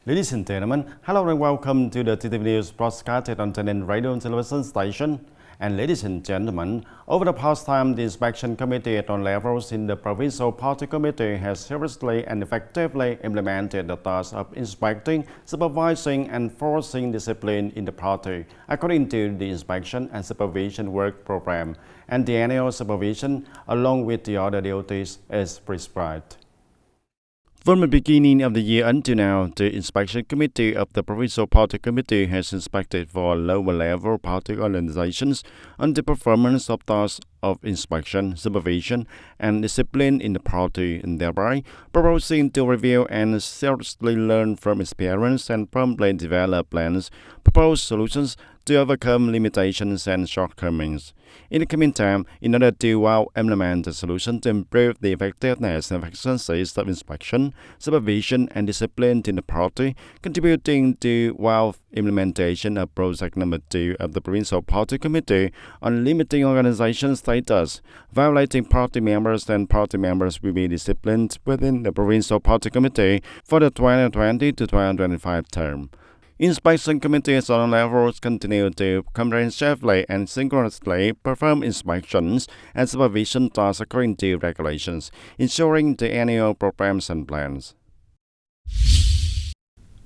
Ladies and gentlemen, hello and welcome to the TTV News broadcasted on TayNinhTV radio and television station. And ladies and gentlemen, over the past time, the Inspection Committee at all levels in the Provincial Party Committee has seriously and effectively implemented the task of inspecting, supervising and enforcing discipline in the party, according to the Inspection and Supervision Work Program, and the annual supervision, along with the other duties, is prescribed. From the beginning of the year until now, the Inspection Committee of the Provincial Party Committee has inspected for lower-level party organizations on the performance of tasks of inspection, supervision, and discipline in the party, and thereby proposing to review and seriously learn from experience and promptly develop plans, propose solutions to overcome limitations and shortcomings. In the coming time, in order to implement the solution to improve the effectiveness and efficiencies of inspection, supervision, and discipline in the party, contributing to implementation of Project Number 2 of the Provincial Party Committee on limiting organization status, violating party members and party members will be disciplined within the Provincial Party Committee for the 2020 to 2025 term. Inspection committees on all levels continue to comprehensively and synchronously perform inspections and supervision tasks according to regulations, ensuring the annual programs and plans.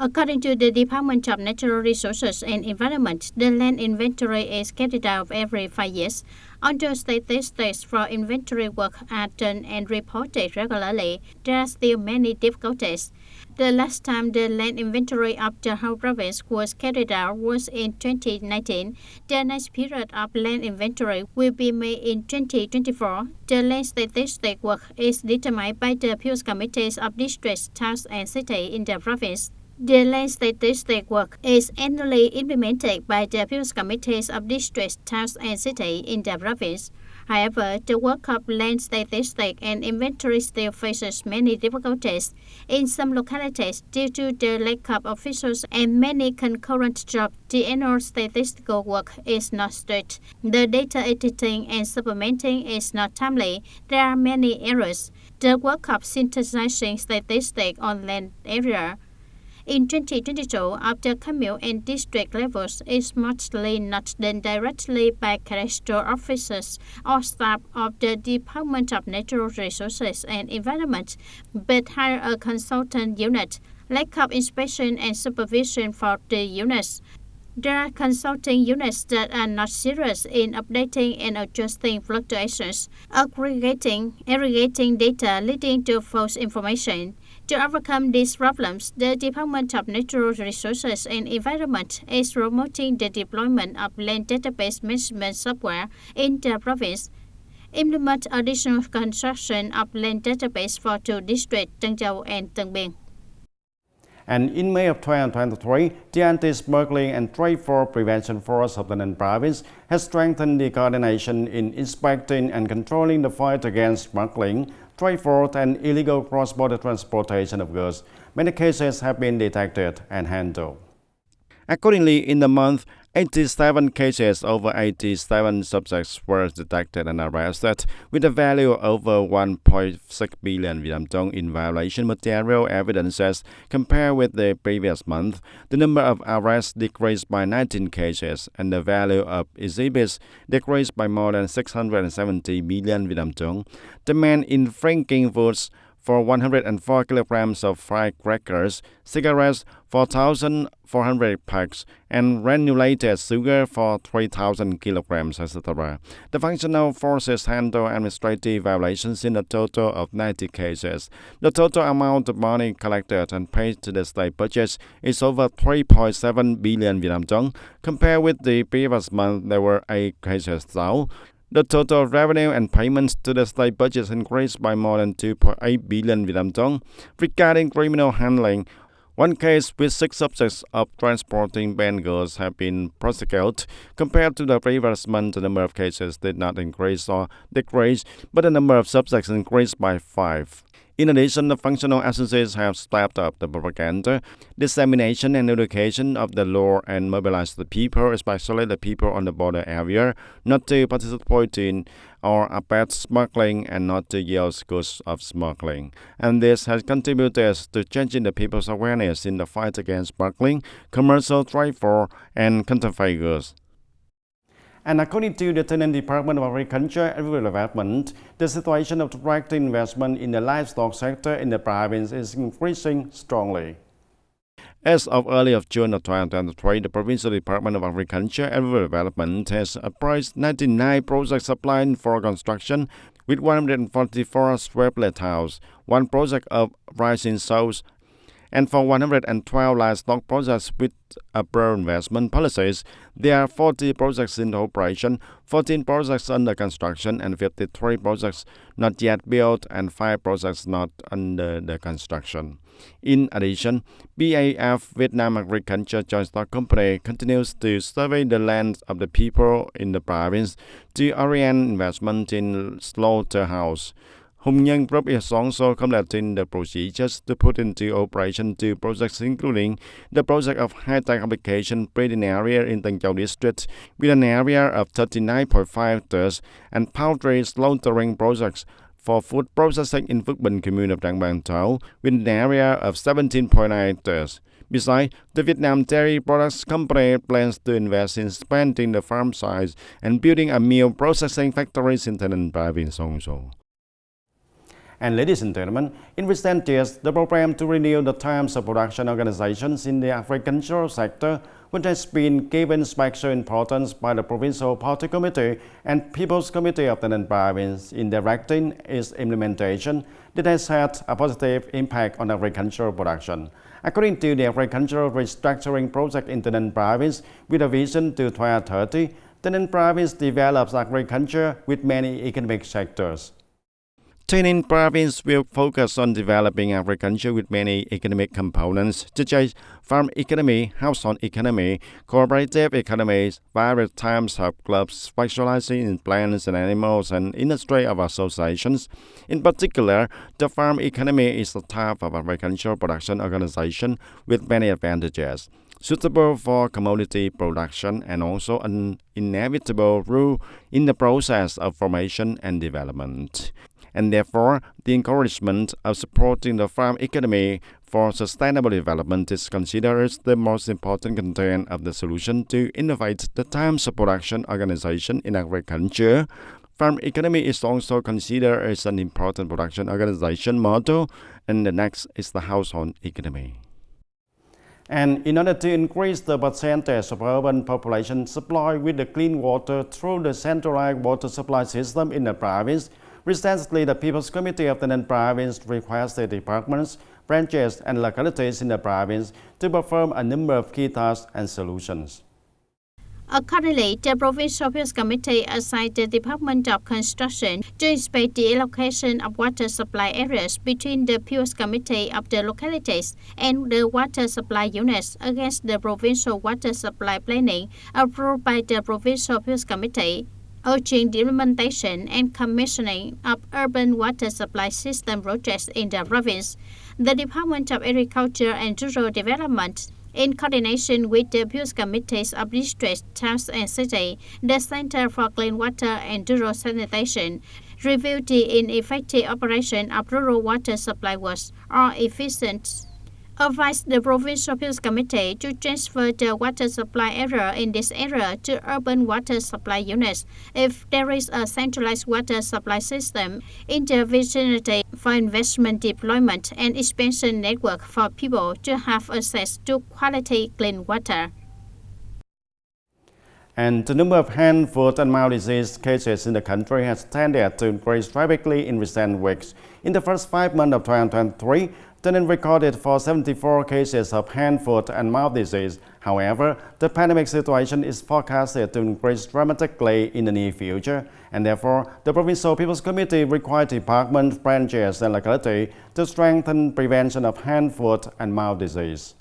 According to the Department of Natural Resources and Environment, the land inventory is carried out every 5 years. Although statistics for inventory work are done and reported regularly, there are still many difficulties. The last time the land inventory of the whole province was carried out was in 2019. The next period of land inventory will be made in 2024. The land statistic work is determined by the Appeals Committees of Districts, Towns and Cities in the province. The land statistic work is annually implemented by the Appeals Committees of Districts, Towns and Cities in the province. However, the work of land statistics and inventory still faces many difficulties. In some localities, due to the lack of officials and many concurrent jobs, the annual statistical work is not strict. The data editing and supplementing is not timely. There are many errors. The work of synthesizing statistics on land area in 2022, after commune and district levels, is mostly not done directly by cadastral officers or staff of the Department of Natural Resources and Environment, but hire a consultant unit. Lack of inspection and supervision for the units. There are consulting units that are not serious in updating and adjusting fluctuations, aggregating data leading to false information. To overcome these problems, the Department of Natural Resources and Environment is promoting the deployment of land database management software in the province, implement additional construction of land database for 2 districts, Tân Châu and Tân Biên. And in May of 2023, the Anti-Smuggling and Trade Fraud Prevention Force of the TayNinhTV province has strengthened the coordination in inspecting and controlling the fight against smuggling, trade fraud and illegal cross-border transportation of goods. Many cases have been detected and handled. Accordingly, in the month, 87 cases over 87 subjects were detected and arrested, with a value over 1.6 billion Vietnam dong in violation material evidences. Compared with the previous month, the number of arrests decreased by 19 cases, and the value of exhibits decreased by more than 670 million Vietnam dong. The man infringing foods for 104 kilograms of firecrackers, cigarettes, 4,400 packs, and granulated sugar for 3,000 kilograms, etc. The functional forces handle administrative violations in a total of 90 cases. The total amount of money collected and paid to the state budget is over 3.7 billion Vietnam dong. Compared with the previous month, there were 8 cases though. The total revenue and payments to the state budget increased by more than 2.8 billion Vietnam dong. Regarding criminal handling, 1 case with 6 subjects of transporting banned goods have been prosecuted. Compared to the previous month, the number of cases did not increase or decrease, but the number of subjects increased by 5. In addition, the functional agencies have stepped up the propaganda, dissemination, and education of the law and mobilized the people, especially the people on the border area, not to participate in or abet smuggling and not to use goods of smuggling. And this has contributed to changing the people's awareness in the fight against smuggling, commercial trade for, and counterfeit goods. And according to the TayNinhTV Department of Agriculture and Rural Development, the situation of direct investment in the livestock sector in the province is increasing strongly. As of early of June of 2023, the Provincial Department of Agriculture and Rural Development has approved 99 projects applying for construction, with 144 swept houses, 1 project of rising sows, and for 112 livestock projects with pro-investment policies. There are 40 projects in operation, 14 projects under construction, and 53 projects not yet built, and 5 projects not under the construction. In addition, BAF Vietnam Agriculture Joint Stock Company continues to survey the lands of the people in the province to orient investment in slaughterhouse. Hùng Nhân Group is also completing the procedures to put into operation 2 projects, including the project of high-tech application breeding area in Tân Châu District with an area of 39.5 hectares, and poultry slaughtering projects for food processing in Phước Bình Commune of Trảng Bàng Thảo with an area of 17.9 hectares. Besides, the Vietnam Dairy Products Company plans to invest in expanding the farm size and building a meal processing factories in Thanh Ninh province also. And ladies and gentlemen, in recent years, the program to renew the terms of production organizations in the agricultural sector, which has been given special importance by the Provincial Party Committee and People's Committee of the Thanh Ninh Province in directing its implementation, that has had a positive impact on agricultural production. According to the Agricultural Restructuring Project in the Thanh Ninh Province, with a vision to 2030, the Thanh Ninh Province develops agriculture with many economic sectors. TayNinhTV Province will focus on developing agriculture with many economic components, such as farm economy, household economy, cooperative economies, various types of clubs specializing in plants and animals, and industry of associations. In particular, the farm economy is a type of agricultural production organization with many advantages, suitable for commodity production and also an inevitable role in the process of formation and development. And therefore, the encouragement of supporting the farm economy for sustainable development is considered as the most important content of the solution to innovate the types of production organization in agriculture. Farm economy is also considered as an important production organization model, and the next is the household economy. And in order to increase the percentage of urban population supplied with the clean water through the centralized water supply system in the province, recently the People's Committee of the Thanh Ninh Province requested departments, branches, and localities in the province to perform a number of key tasks and solutions. Accordingly, the Provincial People's Committee assigned the Department of Construction to inspect the allocation of water supply areas between the People's Committee of the localities and the water supply units against the Provincial Water Supply Planning approved by the Provincial People's Committee, urging the implementation and commissioning of urban water supply system projects in the province. The Department of Agriculture and Rural Development, in coordination with the People's Committees of Districts, Towns and City, the Center for Clean Water and Rural Sanitation, reviewed the ineffective operation of rural water supply works or efficient. Advised the Provincial People's Committee to transfer the water supply area in this area to urban water supply units if there is a centralized water supply system in the vicinity for investment deployment and expansion network for people to have access to quality clean water. And the number of hand, foot, and mouth disease cases in the country has tended to increase rapidly in recent weeks. In the first 5 months of 2023, TayNinhTV recorded for 74 cases of hand, foot, and mouth disease. However, the pandemic situation is forecasted to increase dramatically in the near future, and therefore, the Provincial People's Committee required departments, branches, and locality to strengthen prevention of hand, foot, and mouth disease.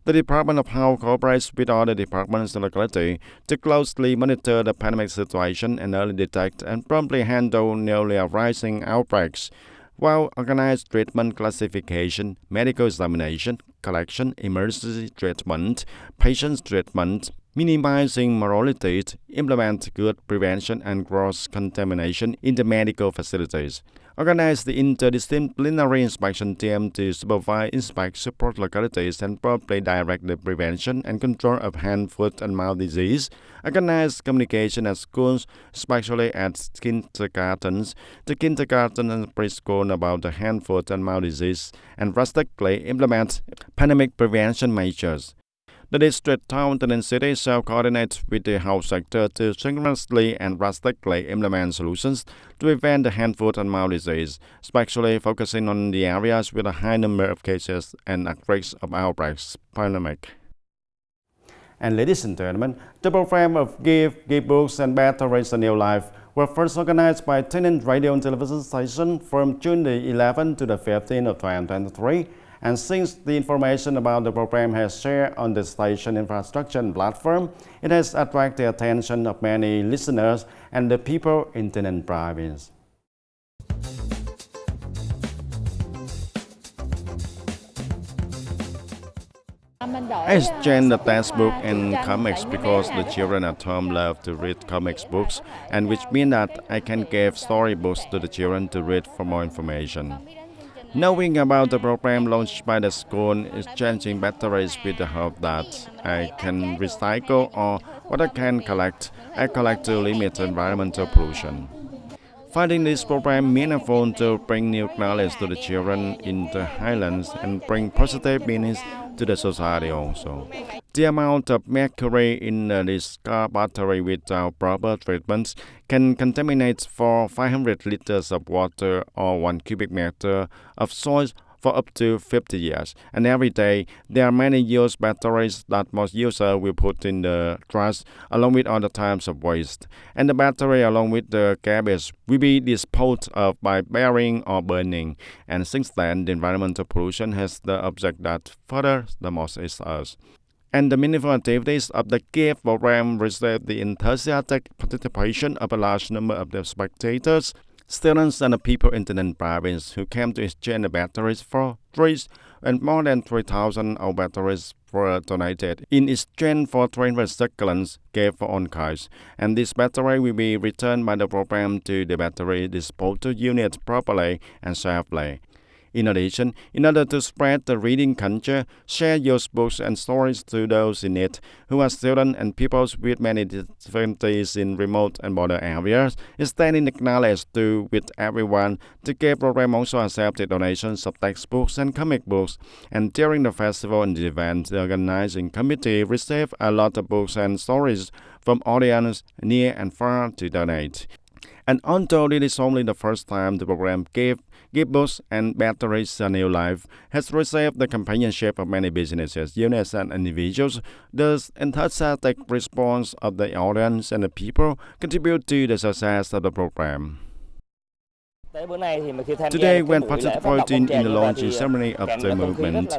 The Department of Health cooperates with other departments and locality to closely monitor the pandemic situation and early detect and promptly handle newly arising outbreaks. while organized treatment classification, medical examination, collection, emergency treatment, patient treatment, minimizing mortality, implement good prevention and cross-contamination in the medical facilities. Organize the interdisciplinary inspection team to supervise, inspect, support localities, and properly direct the prevention and control of hand, foot, and mouth disease. Organize communication at schools, especially at kindergartens, the kindergarten and preschool about the hand, foot, and mouth disease, and drastically implement pandemic prevention measures. The district, town, and city shall coordinate with the health sector to synchronously and drastically implement solutions to prevent the hand, foot, and mouth disease, especially focusing on the areas with a high number of cases and at risk of outbreaks pandemic. And ladies and gentlemen, the program of Give Books and Batteries a New Life were first organized by TayNinhTV radio and television station from June the 11th to the 15th of 2023. And since the information about the program has shared on the station infrastructure and platform, it has attracted the attention of many listeners and the people in TayNinhTV province. I exchange the textbook and comics because the children at home love to read comics books, and which means that I can give storybooks to the children to read for more information. Knowing about the program launched by the school exchanging batteries with the hope that I can recycle or what I can collect, I collect to limit environmental pollution. Finding this program meaningful to bring new knowledge to the children in the highlands and bring positive meanings to the society also. The amount of mercury in this car battery without proper treatment can contaminate for 500 liters of water or 1 cubic meter of soil for up to 50 years. And every day, there are many used batteries that most users will put in the trash along with other types of waste. And the battery along with the garbage will be disposed of by burying or burning. And since then, the environmental pollution has the object that further the most is us. And the meaningful activities of the GIFT program received the enthusiastic participation of a large number of the spectators, students and the people in TayNinhTV province who came to exchange the batteries for trees, and more than 3,000 old batteries were donated in exchange for 300 succulents gave for own cars. And this battery will be returned by the program to the battery disposal unit properly and safely. In addition, in order to spread the reading culture, share your books and stories to those in need, who are students and people with many difficulties in remote and border areas, extending the knowledge to with everyone. The GIFT program also accepted donations of textbooks and comic books. And during the festival and the event, the organizing committee received a lot of books and stories from audience near and far to donate. And although it is only the first time the program Give Books and Batteries a New Life has received the companionship of many businesses, units, and individuals, the enthusiastic response of the audience and the people contribute to the success of the program. Today, when participating in the launching ceremony of the movement,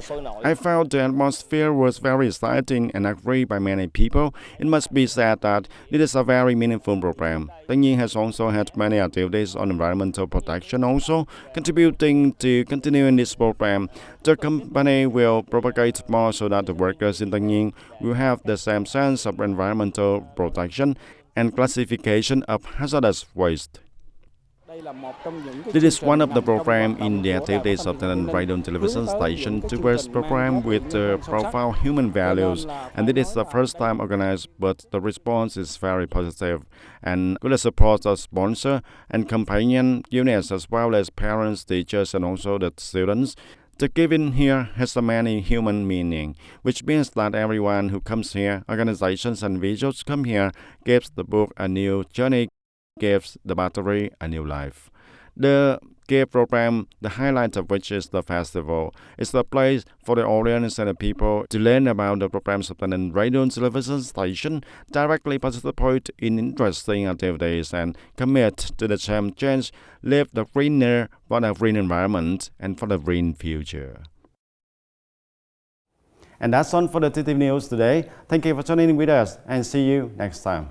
I felt the atmosphere was very exciting and agreed by many people. It must be said that it is a very meaningful program. TayNinhTV has also had many activities on environmental protection, also contributing to continuing this program. The company will propagate more so that the workers in TayNinhTV will have the same sense of environmental protection and classification of hazardous waste. This is one of the programs in the activities of the radio and television station towards program with profound human values, and it is the first time organized, but the response is very positive. And with the support of sponsor and companion units as well as parents, teachers, and also the students, the giving here has a many human meaning, which means that everyone who comes here, organizations and individuals come here, gives the book a new journey, gives the battery a new life. The GIFT program, the highlight of which is the festival, is the place for the audience and the people to learn about the programs of the radio and television station, directly participate in interesting activities, and commit to the same change, live the greener for the green environment and for the green future. And that's all for the TTV News today. Thank you for tuning in with us and see you next time.